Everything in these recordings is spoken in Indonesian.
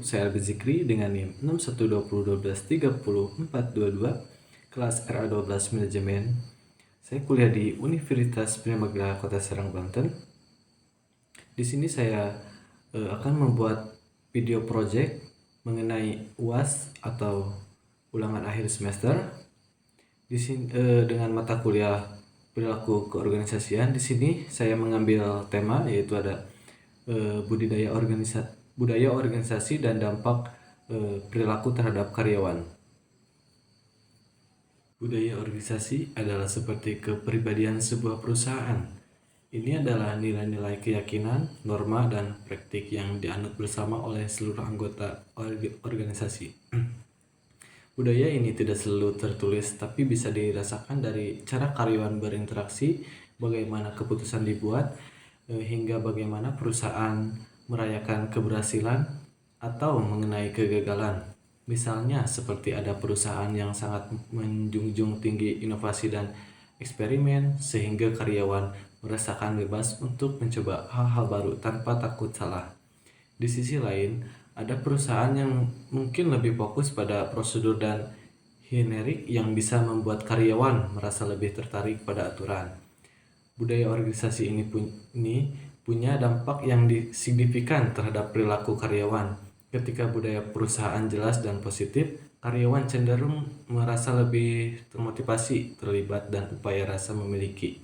saya Albi Zikri dengan NIM 6120123422 kelas RA12 Manajemen. Saya kuliah di Universitas Primagera Kota Serang, Banten. Di sini saya akan membuat video project mengenai UAS atau ulangan akhir semester. Di sini dengan mata kuliah perilaku keorganisasian. Di sini saya mengambil tema yaitu ada budaya organisasi dan dampak perilaku terhadap karyawan. Budaya organisasi adalah seperti kepribadian sebuah perusahaan. Ini adalah nilai-nilai keyakinan, norma, dan praktik yang dianut bersama oleh seluruh anggota organisasi. Budaya ini tidak selalu tertulis, tapi bisa dirasakan dari cara karyawan berinteraksi, bagaimana keputusan dibuat, hingga bagaimana perusahaan merayakan keberhasilan atau mengenai kegagalan. Misalnya seperti ada perusahaan yang sangat menjunjung tinggi inovasi dan eksperimen sehingga karyawan merasakan bebas untuk mencoba hal-hal baru tanpa takut salah. Di sisi lain, ada perusahaan yang mungkin lebih fokus pada prosedur dan hierarki yang bisa membuat karyawan merasa lebih tertarik pada aturan. Budaya organisasi ini punya dampak yang signifikan terhadap perilaku karyawan. Ketika budaya perusahaan jelas dan positif, karyawan cenderung merasa lebih termotivasi, terlibat, dan upaya rasa memiliki.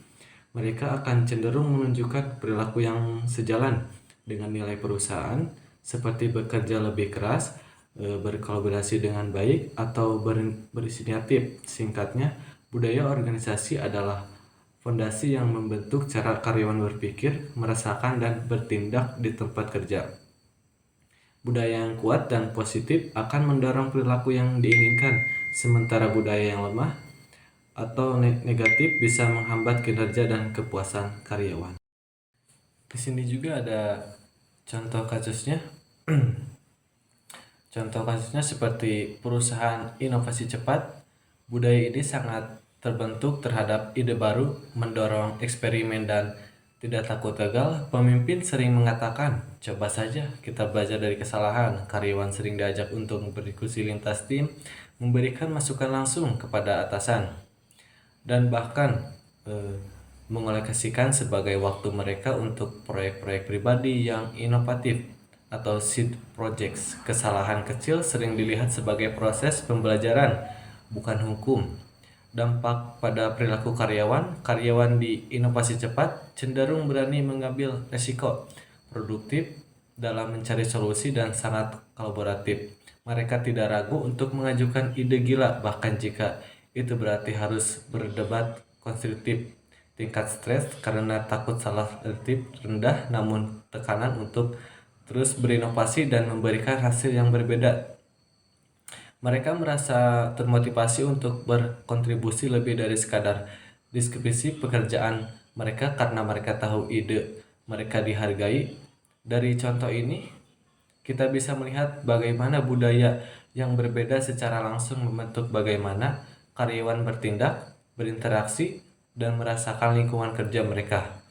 Mereka akan cenderung menunjukkan perilaku yang sejalan dengan nilai perusahaan, seperti bekerja lebih keras, berkolaborasi dengan baik, atau berinisiatif. Singkatnya, budaya organisasi adalah fondasi yang membentuk cara karyawan berpikir, merasakan, dan bertindak di tempat kerja. Budaya yang kuat dan positif akan mendorong perilaku yang diinginkan, sementara budaya yang lemah atau negatif bisa menghambat kinerja dan kepuasan karyawan. Di sini juga ada contoh kasusnya. Contoh kasusnya seperti perusahaan inovasi cepat. Budaya ini sangat terbentuk terhadap ide baru, mendorong eksperimen, dan tidak takut gagal. Pemimpin sering mengatakan, coba saja kita belajar dari kesalahan. Karyawan sering diajak untuk berdiskusi lintas tim, memberikan masukan langsung kepada atasan, dan bahkan mengalokasikan sebagai waktu mereka untuk proyek-proyek pribadi yang inovatif atau side projects. Kesalahan kecil sering dilihat sebagai proses pembelajaran, bukan hukum. Dampak pada perilaku karyawan di inovasi cepat cenderung berani mengambil resiko, produktif dalam mencari solusi, dan sangat kolaboratif. Mereka tidak ragu untuk mengajukan ide gila, bahkan jika itu berarti harus berdebat konstruktif. Tingkat stres karena takut salah relatif rendah, namun tekanan untuk terus berinovasi dan memberikan hasil yang berbeda. Mereka merasa termotivasi untuk berkontribusi lebih dari sekadar deskripsi pekerjaan mereka karena mereka tahu ide mereka dihargai. Dari contoh ini, kita bisa melihat bagaimana budaya yang berbeda secara langsung membentuk bagaimana karyawan bertindak, berinteraksi, dan merasakan lingkungan kerja mereka.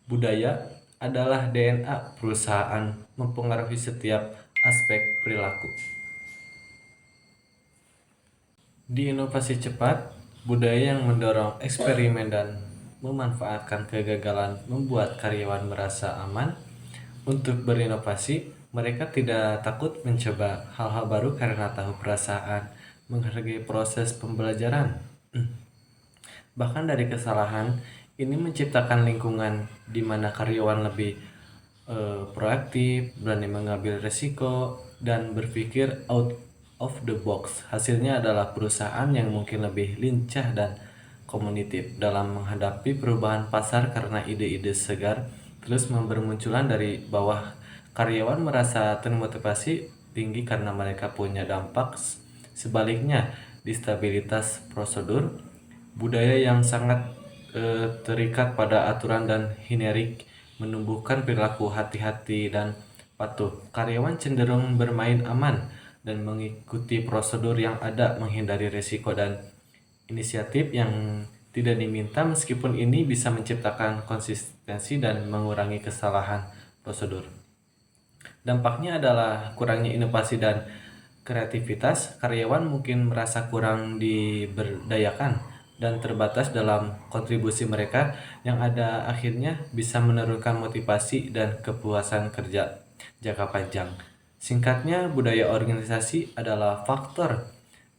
Budaya adalah DNA perusahaan, mempengaruhi setiap aspek perilaku. Di inovasi cepat, budaya yang mendorong eksperimen dan memanfaatkan kegagalan membuat karyawan merasa aman untuk berinovasi. Mereka tidak takut mencoba hal-hal baru karena tahu perasaan menghargai proses pembelajaran. Bahkan dari kesalahan, ini menciptakan lingkungan di mana karyawan lebih proaktif, berani mengambil resiko, dan berpikir out of the box. Hasilnya adalah perusahaan yang mungkin lebih lincah dan komunitif dalam menghadapi perubahan pasar karena ide-ide segar terus bermunculan dari bawah. Karyawan merasa termotivasi tinggi karena mereka punya dampak. Sebaliknya, di stabilitas prosedur, budaya yang sangat terikat pada aturan dan hierarki menumbuhkan perilaku hati-hati dan patuh. Karyawan cenderung bermain aman dan mengikuti prosedur yang ada, menghindari risiko dan inisiatif yang tidak diminta, meskipun ini bisa menciptakan konsistensi dan mengurangi kesalahan prosedur. Dampaknya adalah kurangnya inovasi dan kreativitas. Karyawan mungkin merasa kurang diberdayakan dan terbatas dalam kontribusi mereka, yang ada akhirnya bisa menurunkan motivasi dan kepuasan kerja jangka panjang. Singkatnya, budaya organisasi adalah faktor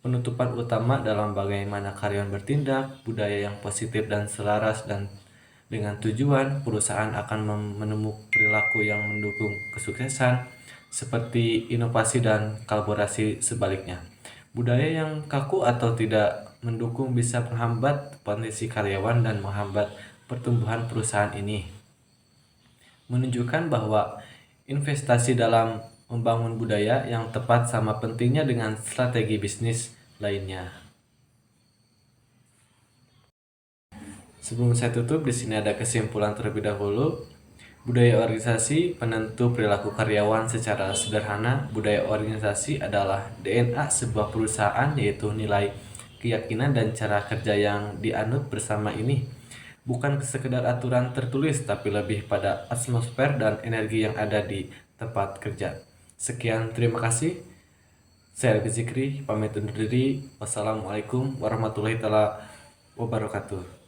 penutupan utama dalam bagaimana karyawan bertindak. Budaya yang positif dan selaras dan dengan tujuan, perusahaan akan menemukan perilaku yang mendukung kesuksesan, seperti inovasi dan kolaborasi. Sebaliknya, budaya yang kaku atau tidak mendukung bisa menghambat potensi karyawan dan menghambat pertumbuhan perusahaan. Ini menunjukkan bahwa investasi dalam membangun budaya yang tepat sama pentingnya dengan strategi bisnis lainnya. Sebelum saya tutup, di sini ada kesimpulan terlebih dahulu. Budaya organisasi penentu perilaku karyawan. Secara sederhana, budaya organisasi adalah DNA sebuah perusahaan, yaitu nilai, keyakinan, dan cara kerja yang dianut bersama. Ini bukan sekedar aturan tertulis, tapi lebih pada atmosfer dan energi yang ada di tempat kerja. Sekian, terima kasih. Saya Alfi Zikri, pamit undur diri. Wassalamualaikum warahmatullahi wabarakatuh.